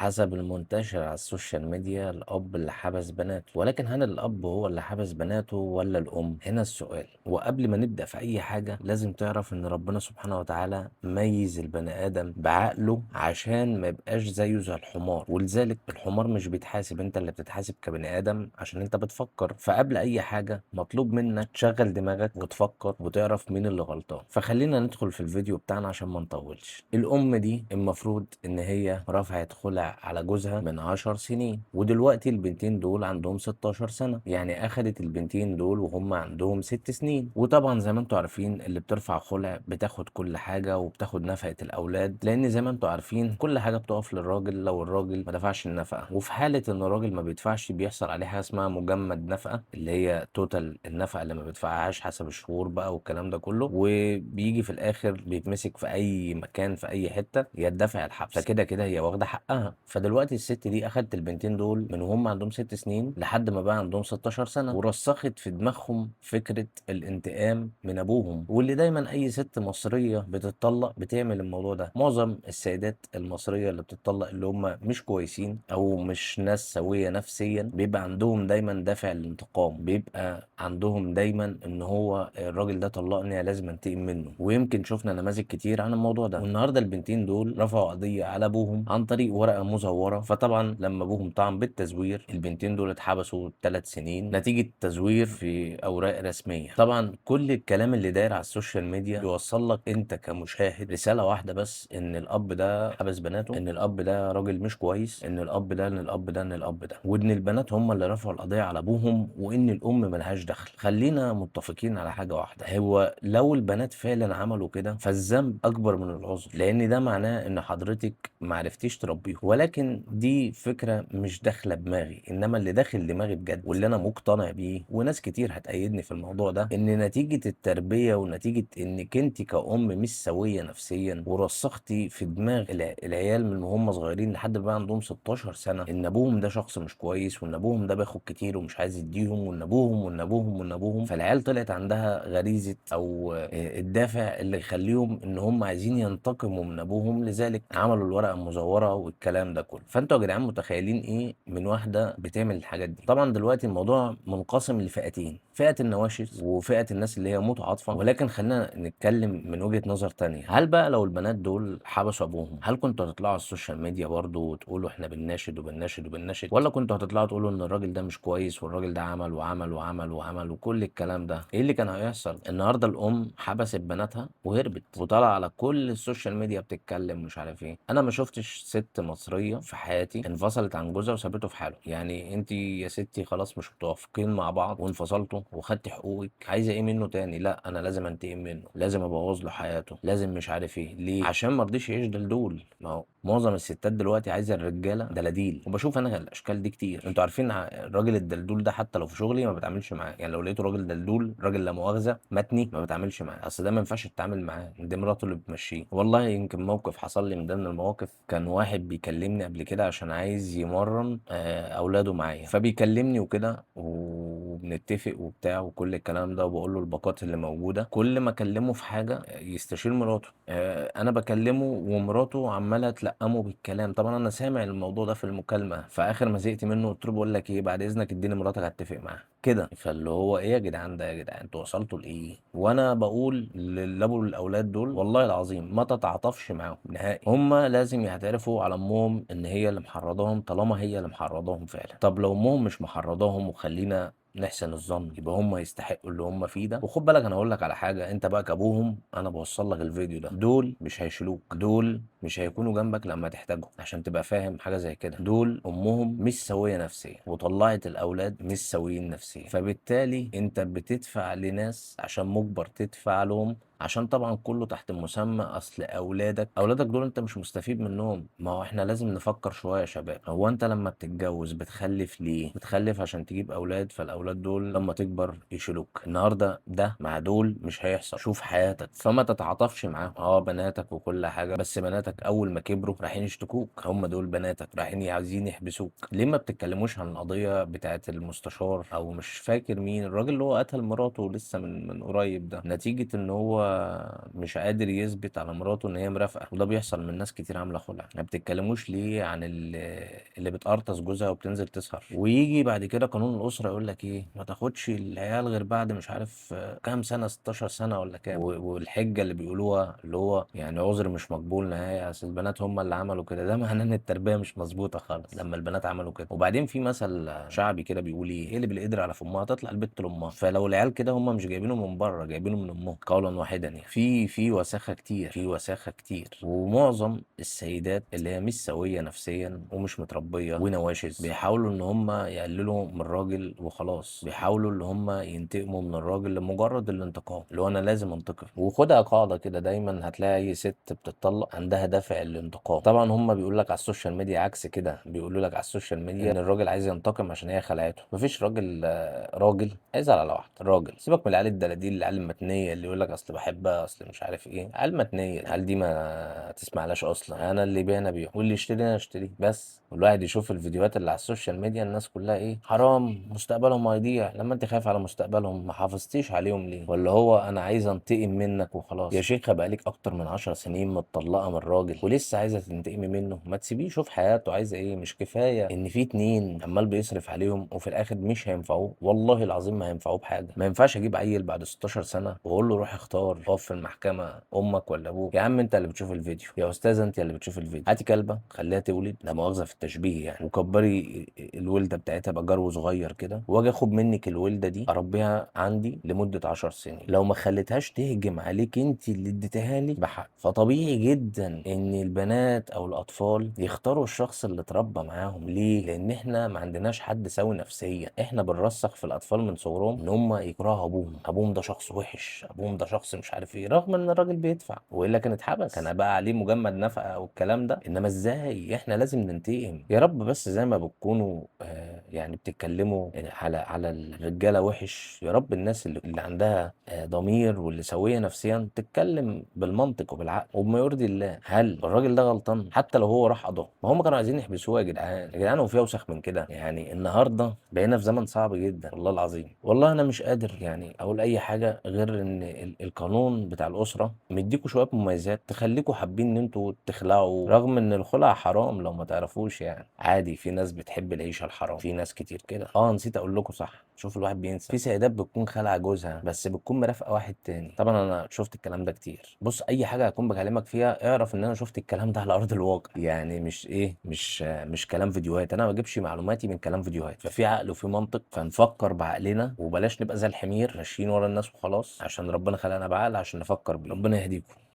حسب المنتشر على السوشيال ميديا الأب اللي حبس بناته، ولكن هل الأب هو اللي حبس بناته ولا الأم؟ هنا السؤال. وقبل ما نبدأ في أي حاجة لازم تعرف إن ربنا سبحانه وتعالى ميز البني آدم بعقله عشان ما يبقاش زيه زي الحمار، ولذلك الحمار مش بيتحاسب، أنت اللي بتتحاسب كبني آدم عشان أنت بتفكر. فقبل أي حاجة مطلوب منك تشغل دماغك وتفكر وتعرف مين اللي غلطان. فخلينا ندخل في الفيديو بتاعنا عشان ما نطولش. الأم دي المفروض إن هي رفعت خلع على جوزها من 10 سنين، ودلوقتي البنتين دول عندهم 16 سنة، يعني أخدت البنتين دول وهم عندهم 6 سنين. وطبعا زي ما انتوا عارفين اللي بترفع خلع بتاخد كل حاجة وبتاخد نفقة الأولاد، لأن زي ما انتوا عارفين كل حاجة بتقف للراجل لو الراجل ما دفعش النفقة. وفي حالة إن الراجل ما بيدفعش بيحصل عليه حاجة اسمها مجمد نفقة، اللي هي توتال النفقة اللي ما بيدفعهاش حسب الشهور بقى والكلام ده كله، وبيجي في الآخر بيتمسك في أي مكان في أي حتة يدفع الحبس. فكده كده هي واخدة حقها. فدلوقتي الست دي أخدت البنتين دول من وهم عندهم 6 سنين لحد ما بقى عندهم 16 سنة، ورسخت في دماغهم فكرة الانتقام من أبوهم. واللي دايما أي ست مصرية بتطلق بتعمل الموضوع ده. معظم السيدات المصرية اللي بتطلق اللي هم مش كويسين أو مش ناس سوية نفسيا بيبقى عندهم دايما دافع الانتقام، بيبقى عندهم دايما ان هو الراجل ده طلقني لازم انتقم منه. ويمكن شفنا نماذج كتير عن الموضوع ده. والنهارده البنتين دول رفعوا قضيه على ابوهم عن طريق ورقه مزوره. فطبعا لما ابوهم طعن بالتزوير البنتين دول اتحبسوا 3 سنين نتيجه تزوير في اوراق رسميه. طبعا كل الكلام اللي داير على السوشيال ميديا بيوصل لك انت كمشاهد رساله واحده بس، ان الاب ده حبس بناته، ان الاب ده راجل مش كويس، ان الاب ده ان الاب ده ان الاب ده، وان البنات هم اللي رفعوا القضيه على ابوهم، وان الام ملهاش دخل. خلينا متفقين على حاجه واحده، هو لو البنات فعلا عملوا كده فالذنب اكبر من العذر، لان ده معناه ان حضرتك ما عرفتيش تربيهم. ولكن دي فكره مش داخله دماغي، انما اللي داخل دماغي بجد واللي انا مقتنع بيه وناس كتير هتأيدني في الموضوع ده، ان نتيجه التربيه ونتيجه انك انت كأم مش سويه نفسيا ورسختي في دماغ العيال من وهم صغيرين لحد ما بقى عندهم 16 سنه ان ابوهم ده شخص مش كويس، وان ابوهم ده بياخد كتير ومش عايز يديهم، وان ابوهم وان ابوهم وان ابوهم. فالعيال طلعت عندها غريزه او الدافع اللي يخليهم ان هم عايزين ينتقموا من ابوهم، لذلك عملوا الورقه المزوره والكلام ده كله. فانتوا يا جدعان متخيلين ايه من واحده بتعمل الحاجات دي؟ طبعا دلوقتي الموضوع منقسم لفئتين، فئه النواشز وفئه الناس اللي هي متعاطفه. ولكن خلينا نتكلم من وجهه نظر تانية. هل بقى لو البنات دول حبسوا ابوهم هل كنتوا هتطلعوا على السوشيال ميديا برضو وتقولوا احنا بنناشد وبنناشد وبنناشد، ولا كنتوا هتطلعوا تقولوا ان الراجل ده مش كويس والراجل ده عمل وعمل وعمل وعمل وكل الكلام ده؟ ايه اللي كان هيحصل؟ النهارده الام حبست بناتها وهربت وطلع على كل السوشيال ميديا بتتكلم مش عارف ايه. انا ما شفتش ست مصريه في حياتي انفصلت عن جوزها وسابته في حاله. يعني انت يا ستي خلاص مش متوافقين مع بعض وانفصلتوا وخدتي حقوقك، عايزه ايه منه تاني؟ لا انا لازم انتقم منه، لازم ابوظ له حياته، لازم مش عارف ايه. ليه؟ عشان ما رضيش يعيش دلدول. ما هو معظم الستات دلوقتي عايزه الرجاله دلاديل، وبشوف انا الاشكال دي كتير. انتوا عارفين الراجل الدلدول ده حتى لو في شغلي ما بتعاملش معاه. يعني لو لقيته راجل دلدول راجل لا مؤاخذه متني ما بتعاملش معاه، اصل ده ما ينفعش تتعامل معاه، دي مراته اللي بتمشيه. والله يمكن موقف حصل لي من ضمن المواقف، كان واحد بيكلمني قبل كده عشان عايز يمرن اولاده معايا، فبيكلمني وكده وبنتفق وبتاع وكل الكلام ده، وبقول له الباقات اللي موجوده. كل ما اكلمه في حاجه يستشير مراته. انا بكلمه ومراته عماله تلقمه بالكلام. طبعا انا سامع الموضوع ده في المكالمه، فاخر ما زهقت منه قلت له بقول لك ايه، بعد اذنك اديني مراتك هتفق معاها كده. فاللي هو ايه يا جدعان ده؟ يا جدعان انتوا وصلتوا لايه؟ وانا بقول للابو الاولاد دول والله العظيم ما تتعاطفش معاهم نهائي. هم لازم يعترفوا على امهم ان هي اللي محرضاهم، طالما هي اللي محرضاهم فعلا. طب لو امهم مش محرضاهم وخلينا نحسن الظن يبقى هم يستحقوا اللي هم فيه ده. وخد بالك انا اقول لك على حاجه، انت بقى كابوهم انا بوصل لك الفيديو ده، دول مش هيشيلوك، دول مش هيكونوا جنبك لما تحتاجهم. عشان تبقى فاهم حاجه زي كده، دول امهم مش سويه نفسيا وطلعت الاولاد مش سويين نفسيا، فبالتالي انت بتدفع لناس عشان مجبر تدفع لهم، عشان طبعا كله تحت مسمى اصل اولادك دول انت مش مستفيد منهم. ما هو احنا لازم نفكر شويه يا شباب. هو انت لما بتتجوز بتخلف ليه؟ بتخلف عشان تجيب اولاد، فالاولاد دول لما تكبر يشيلوك. النهارده ده مع دول مش هيحصل. شوف حياتك، فما تتعاطفش معاهم. بناتك وكل حاجه، بس بناتك بناتك اول ما كبروا رايحين يشتكوك، هم دول بناتك رايحين عايزين يحبسوك. ليه ما بتتكلموش عن القضيه بتاعه المستشار او مش فاكر مين الراجل اللي هو قتل مراته لسه من قريب ده، نتيجه ان هو مش قادر يثبت على مراته ان هي مرافقه، وده بيحصل من ناس كتير عامله خلع. ما بتتكلموش ليه عن اللي بتقرطس جوزها وبتنزل تسهر؟ ويجي بعد كده قانون الاسره يقول لك ايه، ما تاخدش العيال غير بعد مش عارف كام سنه، 16 سنه ولا كام، والحجه اللي بيقولوها اللي هو يعني عذر مش مقبول نهائي، اصل البنات هم اللي عملوا كده. ده معناه ان التربيه مش مظبوطه خالص لما البنات عملوا كده. وبعدين في مثل شعبي كده بيقول ايه اللي بالقدر على فمها تطلع البت لامها. فلو العيال كده هم مش جايبينه من بره، جايبينه من امهم قولا واحدا يعني. في وساخه كتير، في وساخه كتير. ومعظم السيدات اللي هي مش سويه نفسيا ومش متربيه ونواشز بيحاولوا ان هم يقللوا من الراجل وخلاص، بيحاولوا ان هم ينتقموا من الراجل لمجرد الانتقام، اللي هو انا لازم انتقم. وخدها قاعده كده، دايما هتلاقي اي ست بتطلق عندها دافع الانتقام. طبعا هم بيقول لك على السوشيال ميديا عكس كده، بيقولوا لك على السوشيال ميديا ان الراجل عايز ينتقم عشان هي خلعته. مفيش راجل راجل هيزعل على واحده. الراجل سيبك من العيال الدلاديل، العيال المتنيه اللي يقول لك اصل بحبها، اصل مش عارف ايه، عيال متنيه. العيال دي ما تسمعلاش اصلا. انا اللي بينا بيه واللي يشتري انا اشتري بس. والواحد يشوف الفيديوهات اللي على السوشيال ميديا، الناس كلها ايه، حرام مستقبلهم هيضيع. لما انت خايف على مستقبلهم ما حافظتيش عليهم ليه؟ ولا هو انا عايز انتقم منك وخلاص؟ يا شيخه بقالك اكتر من 10 سنين متطلقه من راجل ولسه عايزه تنتقمي منه؟ ما تسيبيه يشوف حياته عايزه ايه. مش كفايه ان في اتنين عمال بيصرف عليهم وفي الاخر مش هينفعوه؟ والله العظيم ما هينفعوه بحاجه. ما ينفعش اجيب عيل بعد 16 سنه واقول له روح اختار، اقف في المحكمه امك ولا ابوك. يا عم انت اللي بتشوف الفيديو، يا استاذه انت اللي بتشوف الفيديو. هاتي كلبه خليها تولد، لا مؤاخذه في التشبيه يعني، وكبري الولده بتاعتها بقى جرو صغير كده، واجي اخد منك الولده دي اربيها عندي لمده 10 سنين. لو ما خليتهاش تهجم عليك انت اللي اديتها لي بحق. فطبيعي جدا ان البنات او الاطفال يختاروا الشخص اللي اتربى معاهم. ليه؟ لان احنا ما عندناش حد سوي نفسيا. احنا بنرسخ في الاطفال من صغرهم ان هم يكرهوا ابوهم، ابوهم ده شخص وحش، ابوهم ده شخص مش عارف ايه، رغم ان الراجل بيدفع والا كان اتحبس، كان بقى عليه مجمد نفقه او الكلام ده. انما ازاي احنا لازم ننتقم؟ يا رب بس زي ما بتكونوا يعني بتتكلموا على الرجاله وحش، يا رب الناس اللي عندها ضمير واللي سويه نفسيا تتكلم بالمنطق وبالعقل وبما يرضي الله. هل الراجل ده غلطان حتى لو هو راح قضاه؟ ما هم كانوا عايزين يحبسوه يا جدعان. يا جدعان هو في اوسخ من كده يعني؟ النهارده بقينا في زمن صعب جدا والله العظيم. والله انا مش قادر يعني اقول اي حاجه غير ان القانون بتاع الاسره مديكوا شويه مميزات تخليكوا حابين ان انتوا تخلعوا، رغم ان الخلع حرام لو ما تعرفوش يعني. عادي في ناس بتحب العيشه الحرام، في ناس كتير كده. نسيت اقول لكم صح، شوف الواحد بينسى، في سيدات بتكون خالعه جوزها بس بتكون مرافقه واحد تاني. طبعا انا شفت الكلام ده كتير. بص اي حاجه هكون بكلمك فيها اعرف ان انا شفت الكلام ده على ارض الواقع يعني، مش ايه، مش كلام فيديوهات. انا ما بجيبش معلوماتي من كلام فيديوهات. ففي عقل وفي منطق، فنفكر بعقلنا وبلاش نبقى زي الحمير ماشيين ورا الناس وخلاص، عشان ربنا خلقنا بعقل عشان نفكر بيه. ربنا يهديكم.